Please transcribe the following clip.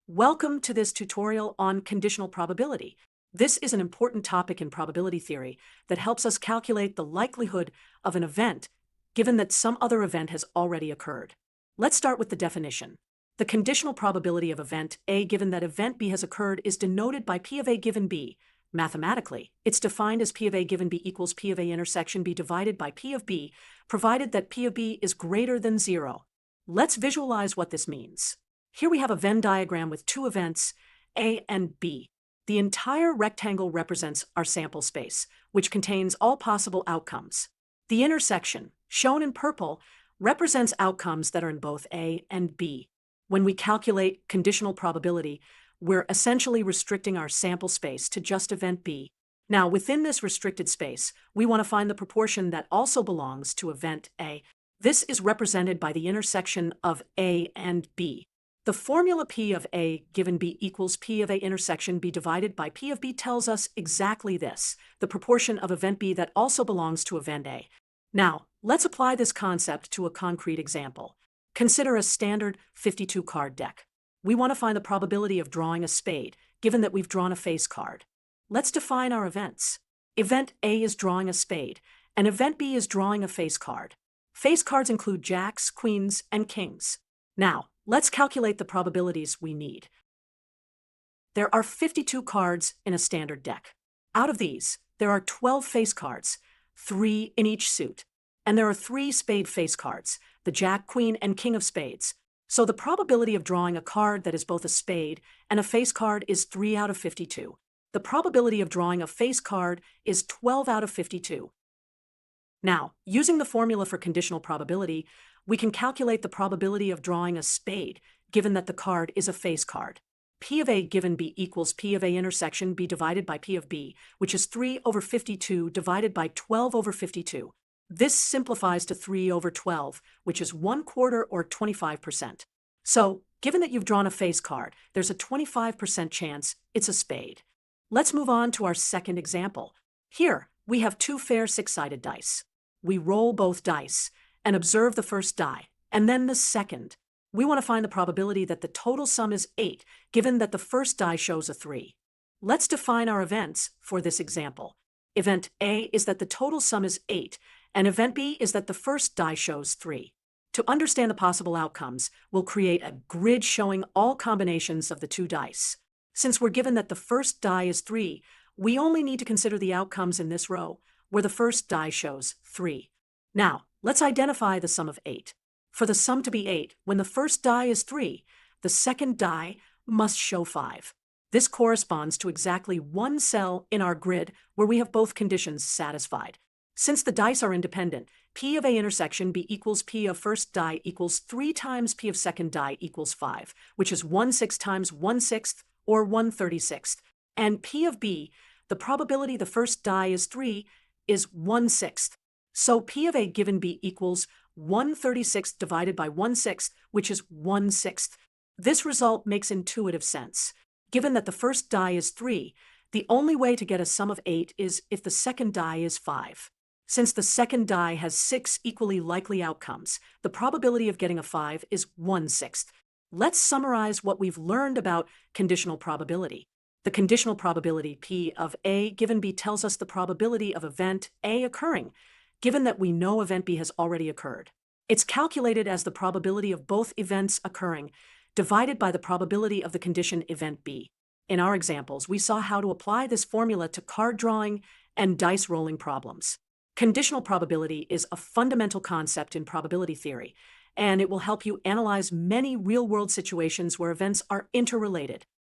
Welcome to this tutorial on conditional probability. This is an important topic in probability theory that helps us calculate the likelihood of an event given that some other event has already occurred. Let's start with the definition. The conditional probability of event A given that event B has occurred is denoted by P of A given B. Mathematically, it's defined as P of A given B equals P of A intersection B divided by P of B, provided that P of B is greater than 0. Let's visualize what this means. Here we have a Venn diagram with two events, A and B. The entire rectangle represents our sample space, which contains all possible outcomes. The intersection, shown in purple, represents outcomes that are in both A and B. When we calculate conditional probability, we're essentially restricting our sample space to just event B. Now, within this restricted space, we want to find the proportion that also belongs to event A. This is represented by the intersection of A and B. The formula P of A given B equals P of A intersection B divided by P of B tells us exactly this, the proportion of event B that also belongs to event A. Now, let's apply this concept to a concrete example. Consider a standard 52-card deck. We want to find the probability of drawing a spade, given that we've drawn a face card. Let's define our events. Event A is drawing a spade, and event B is drawing a face card. Face cards include jacks, queens, and kings. Now, let's calculate the probabilities we need. There are 52 cards in a standard deck. Out of these, there are 12 face cards, 3 in each suit, and there are 3 spade face cards, the jack, queen, and king of spades. So the probability of drawing a card that is both a spade and a face card is 3 out of 52. The probability of drawing a face card is 12 out of 52. Now, using the formula for conditional probability, we can calculate the probability of drawing a spade, given that the card is a face card. P of A given B equals P of A intersection B divided by P of B, which is 3 over 52 divided by 12 over 52. This simplifies to 3 over 12, which is 1/4 or 25%. So, given that you've drawn a face card, there's a 25% chance it's a spade. Let's move on to our second example. Here, we have 2 fair 6-sided dice. We roll both dice and observe the first die, and then the second. We want to find the probability that the total sum is 8, given that the first die shows a 3. Let's define our events for this example. Event A is that the total sum is 8, and event B is that the first die shows 3. To understand the possible outcomes, we'll create a grid showing all combinations of the 2 dice. Since we're given that the first die is 3, we only need to consider the outcomes in this row, where the first die shows 3. Now, let's identify the sum of 8. For the sum to be 8, when the first die is 3, the second die must show 5. This corresponds to exactly one cell in our grid where we have both conditions satisfied. Since the dice are independent, P of A intersection B equals P of first die equals 3 times P of second die equals 5, which is 1/6 times 1/6 or 1/36. And P of B, the probability the first die is 3, is 1/6. So P of A given B equals 1/36 divided by 1/6, which is 1/6. This result makes intuitive sense. Given that the first die is 3, the only way to get a sum of 8 is if the second die is 5. Since the second die has 6 equally likely outcomes, the probability of getting a 5 is 1/6. Let's summarize what we've learned about conditional probability. The conditional probability P of A given B tells us the probability of event A occurring, given that we know event B has already occurred. It's calculated as the probability of both events occurring, divided by the probability of the condition event B. In our examples, we saw how to apply this formula to card drawing and dice rolling problems. Conditional probability is a fundamental concept in probability theory, and it will help you analyze many real-world situations where events are interrelated.